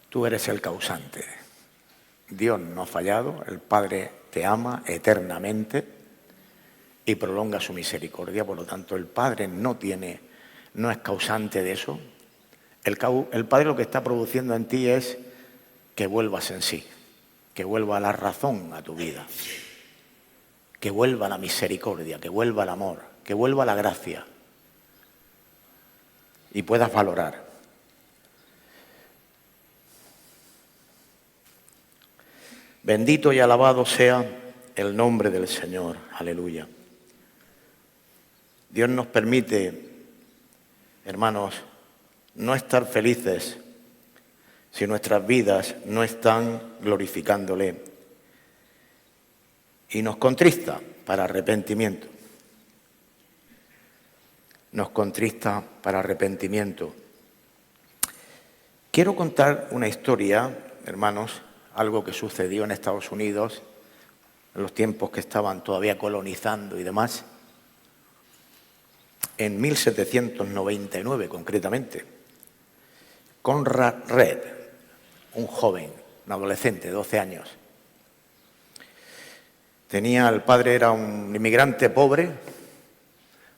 Tú eres el causante. Dios no ha fallado, el Padre te ama eternamente y prolonga su misericordia. Por lo tanto, el Padre no es causante de eso. El Padre lo que está produciendo en ti es que vuelvas en sí, que vuelva la razón a tu vida, que vuelva la misericordia, que vuelva el amor, que vuelva la gracia y puedas valorar. Bendito y alabado sea el nombre del Señor. Aleluya. Dios nos permite, hermanos, no estar felices si nuestras vidas no están glorificándole. Y nos contrista para arrepentimiento. Nos contrista para arrepentimiento. Quiero contar una historia, hermanos, algo que sucedió en Estados Unidos en los tiempos que estaban todavía colonizando y demás. En 1799, concretamente, Conrad Reed, un joven, un adolescente de 12 años, el padre era un inmigrante pobre,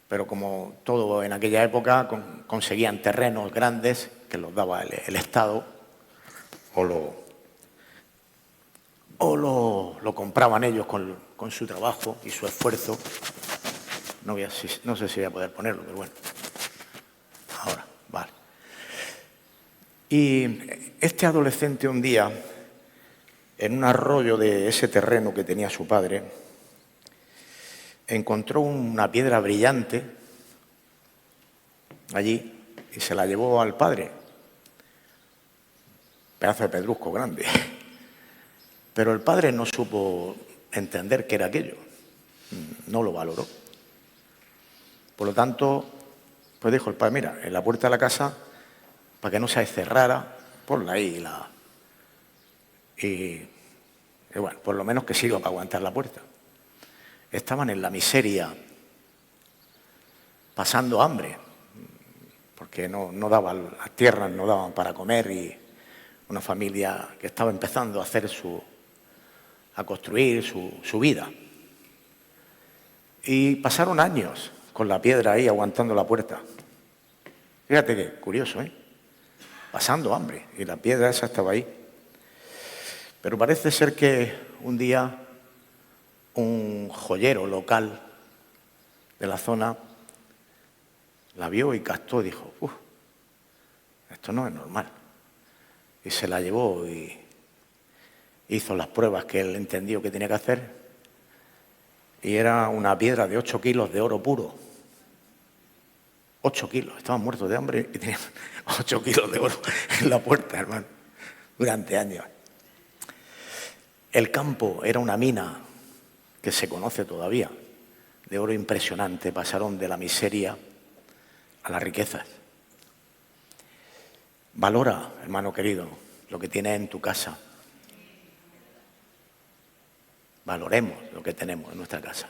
pero como todo en aquella época, conseguían terrenos grandes que los daba el Estado o lo compraban ellos con su trabajo y su esfuerzo. No sé si voy a poder ponerlo, pero bueno. Ahora, vale. Y este adolescente un día, en un arroyo de ese terreno que tenía su padre, encontró una piedra brillante allí y se la llevó al padre. Pedazo de pedrusco grande. Pero el padre no supo entender qué era aquello. No lo valoró. Por lo tanto, pues dijo el padre, mira, en la puerta de la casa, para que no se cerrara, ponla ahí y bueno, por lo menos que sirva para aguantar la puerta. Estaban en la miseria, pasando hambre, porque no daban, las tierras no daban para comer y una familia que estaba empezando a construir su vida. Y pasaron años con la piedra ahí aguantando la puerta. Fíjate qué curioso, ¿eh? Pasando hambre, y la piedra esa estaba ahí. Pero parece ser que un día un joyero local de la zona la vio y captó y dijo, esto no es normal. Y se la llevó y hizo las pruebas que él entendió que tenía que hacer. Y era una piedra de 8 kilos de oro puro. 8 kilos. Estaban muertos de hambre y tenían 8 kilos de oro en la puerta, hermano, durante años. El campo era una mina que se conoce todavía, de oro impresionante. Pasaron de la miseria a las riquezas. Valora, hermano querido, lo que tienes en tu casa. Valoremos lo que tenemos en nuestra casa.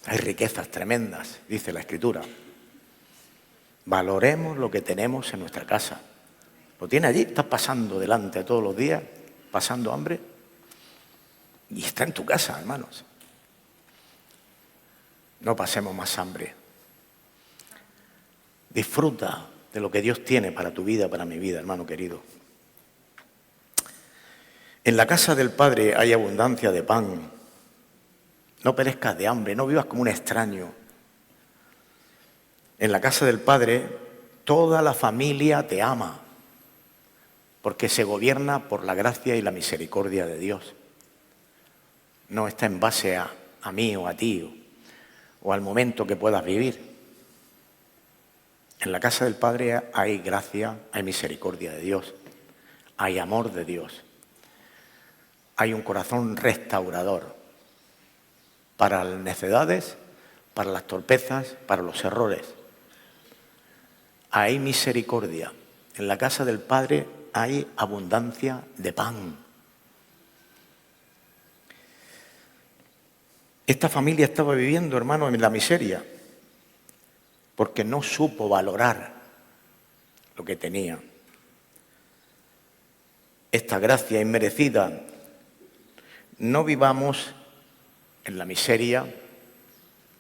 Hay riquezas tremendas, dice la Escritura. Valoremos lo que tenemos en nuestra casa. Lo tiene allí, estás pasando delante todos los días, pasando hambre, y está en tu casa, hermanos. No pasemos más hambre. Disfruta de lo que Dios tiene para tu vida, para mi vida, hermano querido. En la casa del Padre hay abundancia de pan. No perezcas de hambre, no vivas como un extraño. En la casa del Padre toda la familia te ama, porque se gobierna por la gracia y la misericordia de Dios. No está en base a mí o a ti o al momento que puedas vivir. En la casa del Padre hay gracia, hay misericordia de Dios, hay amor de Dios. Hay un corazón restaurador para las necedades, para las torpezas, para los errores. Hay misericordia. En la casa del Padre hay abundancia de pan. Esta familia estaba viviendo, hermano, en la miseria, porque no supo valorar lo que tenía. Esta gracia inmerecida. No vivamos en la miseria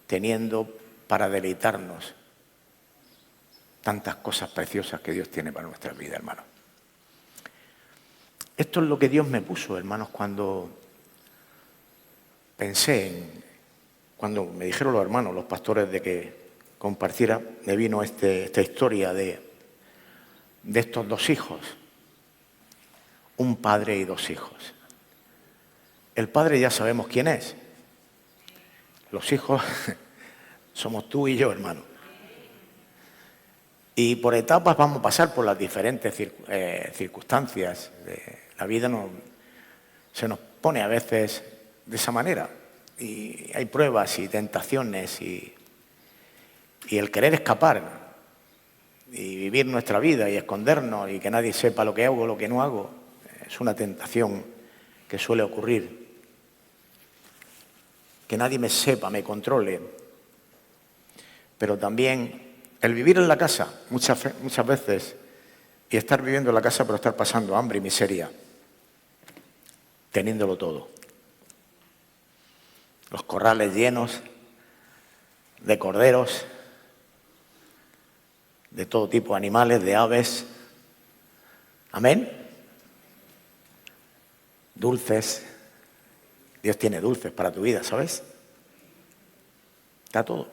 teniendo para deleitarnos tantas cosas preciosas que Dios tiene para nuestra vida, hermanos. Esto es lo que Dios me puso, hermanos, cuando pensé cuando me dijeron los hermanos, los pastores, de que compartiera, me vino esta historia de estos dos hijos, un padre y dos hijos. El padre ya sabemos quién es. Los hijos somos tú y yo, hermano. Y por etapas vamos a pasar por las diferentes circunstancias. La vida se nos pone a veces de esa manera. Y hay pruebas y tentaciones y el querer escapar y vivir nuestra vida y escondernos y que nadie sepa lo que hago o lo que no hago. Es una tentación que suele ocurrir. Que nadie me sepa, me controle. Pero también el vivir en la casa, muchas veces, y estar viviendo en la casa pero estar pasando hambre y miseria, teniéndolo todo. Los corrales llenos de corderos, de todo tipo de animales, de aves. Amén. Dulces. Dios tiene dulces para tu vida, ¿sabes? Está todo.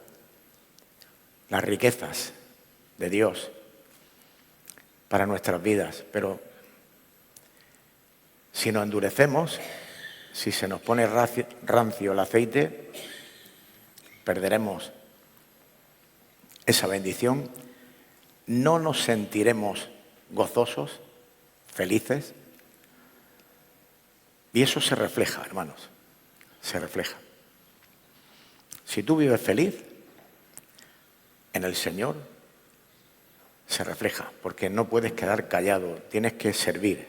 Las riquezas de Dios para nuestras vidas. Pero si nos endurecemos, si se nos pone rancio el aceite, perderemos esa bendición. No nos sentiremos gozosos, felices. Y eso se refleja, hermanos. Se refleja. Si tú vives feliz en el Señor, se refleja, porque no puedes quedar callado, tienes que servir.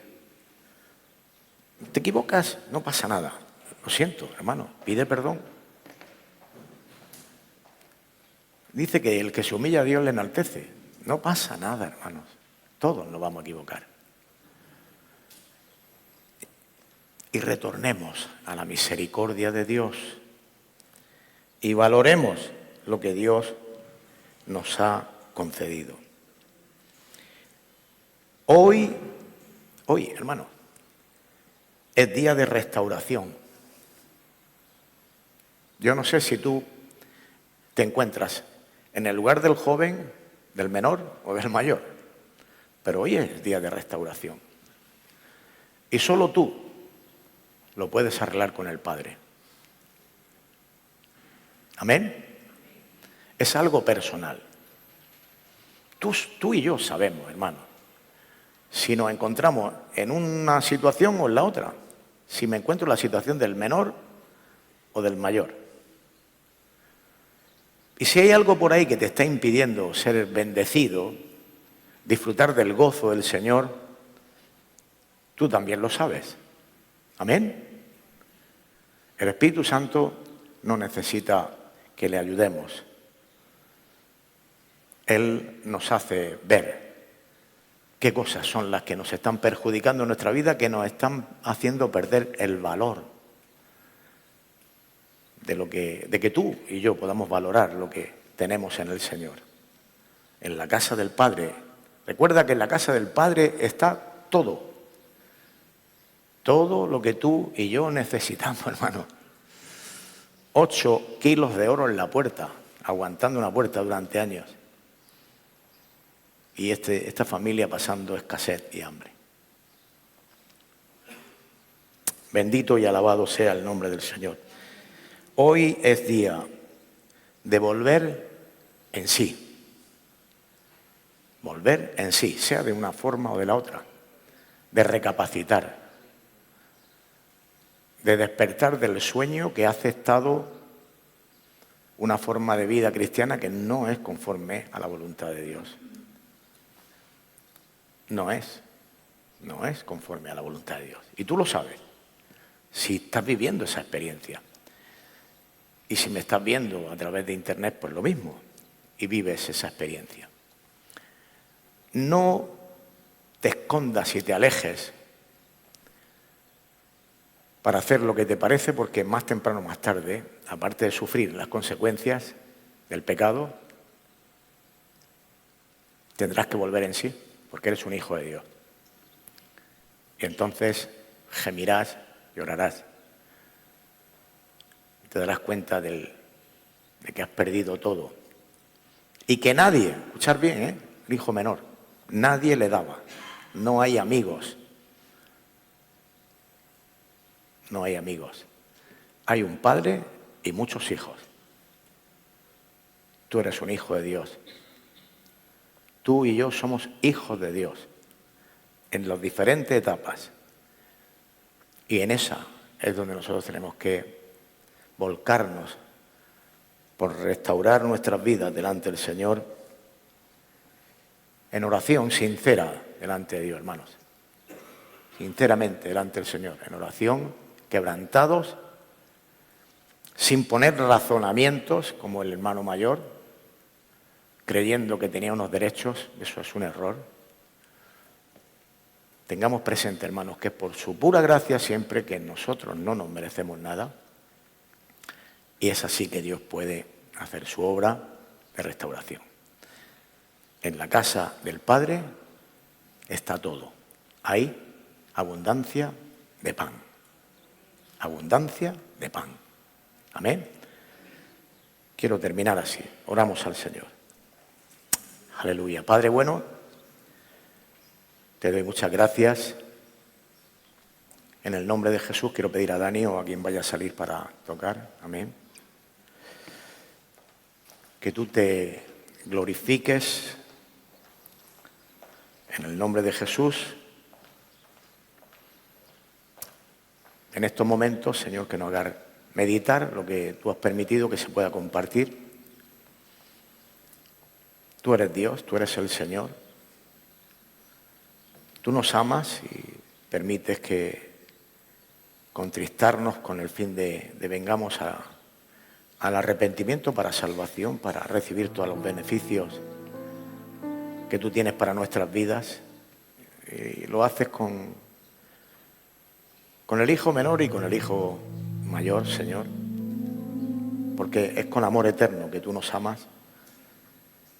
¿Te equivocas? No pasa nada. Lo siento, hermano, pide perdón. Dice que el que se humilla a Dios le enaltece. No pasa nada, hermanos. Todos nos vamos a equivocar. y retornemos a la misericordia de Dios y valoremos lo que Dios nos ha concedido. Hoy, hermano, es día de restauración. Yo no sé si tú te encuentras en el lugar del joven, del menor o del mayor, pero hoy es día de restauración. Y solo tú lo puedes arreglar con el Padre. ¿Amén? Es algo personal. Tú y yo sabemos, hermano, si nos encontramos en una situación o en la otra, si me encuentro en la situación del menor o del mayor. Y si hay algo por ahí que te está impidiendo ser bendecido, disfrutar del gozo del Señor, tú también lo sabes. ¿Amén? El Espíritu Santo no necesita que le ayudemos. Él nos hace ver qué cosas son las que nos están perjudicando en nuestra vida, que nos están haciendo perder el valor de que tú y yo podamos valorar lo que tenemos en el Señor. En la casa del Padre. Recuerda que en la casa del Padre está todo. Todo lo que tú y yo necesitamos, hermano. 8 kilos de oro en la puerta, aguantando una puerta durante años. Y esta familia pasando escasez y hambre. Bendito y alabado sea el nombre del Señor. Hoy es día de volver en sí. Volver en sí, sea de una forma o de la otra. De recapacitar. De despertar del sueño que ha aceptado una forma de vida cristiana que no es conforme a la voluntad de Dios. No es conforme a la voluntad de Dios. Y tú lo sabes, si estás viviendo esa experiencia. Y si me estás viendo a través de internet, pues lo mismo, y vives esa experiencia. No te escondas y te alejes para hacer lo que te parece, porque más temprano o más tarde, aparte de sufrir las consecuencias del pecado, tendrás que volver en sí, porque eres un hijo de Dios. Y entonces gemirás, llorarás. Y te darás cuenta de que has perdido todo. Y que nadie, escuchar bien, el hijo menor, nadie le daba. No hay amigos. No hay amigos. Hay un padre y muchos hijos. Tú eres un hijo de Dios. Tú y yo somos hijos de Dios en las diferentes etapas. Y en esa es donde nosotros tenemos que volcarnos por restaurar nuestras vidas delante del Señor en oración sincera delante de Dios, hermanos. Sinceramente delante del Señor, en oración, quebrantados, sin poner razonamientos como el hermano mayor, creyendo que tenía unos derechos. Eso es un error. Tengamos presente, hermanos, que es por su pura gracia siempre, que nosotros no nos merecemos nada, y es así que Dios puede hacer su obra de restauración. En la casa del Padre está todo. Hay abundancia de pan. Abundancia de pan. Amén. Quiero terminar así. Oramos al Señor. Aleluya. Padre bueno, te doy muchas gracias. En el nombre de Jesús quiero pedir a Dani o a quien vaya a salir para tocar. Amén. Que tú te glorifiques en el nombre de Jesús. En estos momentos, Señor, que nos hagas meditar lo que tú has permitido que se pueda compartir. Tú eres Dios, tú eres el Señor. Tú nos amas y permites que contristarnos con el fin de vengamos al arrepentimiento para salvación, para recibir todos los beneficios que tú tienes para nuestras vidas. Y lo haces con con el hijo menor y con el hijo mayor, Señor, porque es con amor eterno que tú nos amas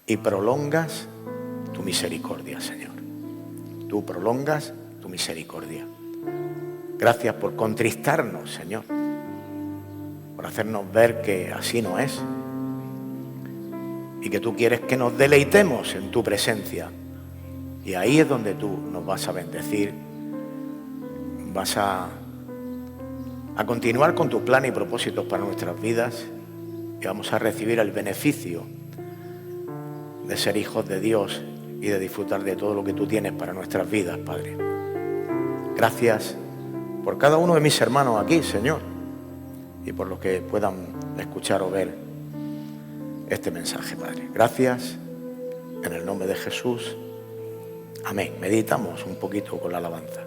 y prolongas tu misericordia, Señor. Tú prolongas tu misericordia. Gracias por contristarnos, Señor, por hacernos ver que así no es y que tú quieres que nos deleitemos en tu presencia. Y ahí es donde tú nos vas a bendecir, vas a continuar con tu plan y propósitos para nuestras vidas y vamos a recibir el beneficio de ser hijos de Dios y de disfrutar de todo lo que tú tienes para nuestras vidas, Padre. Gracias por cada uno de mis hermanos aquí, Señor, y por los que puedan escuchar o ver este mensaje, Padre. Gracias, en el nombre de Jesús. Amén. Meditamos un poquito con la alabanza.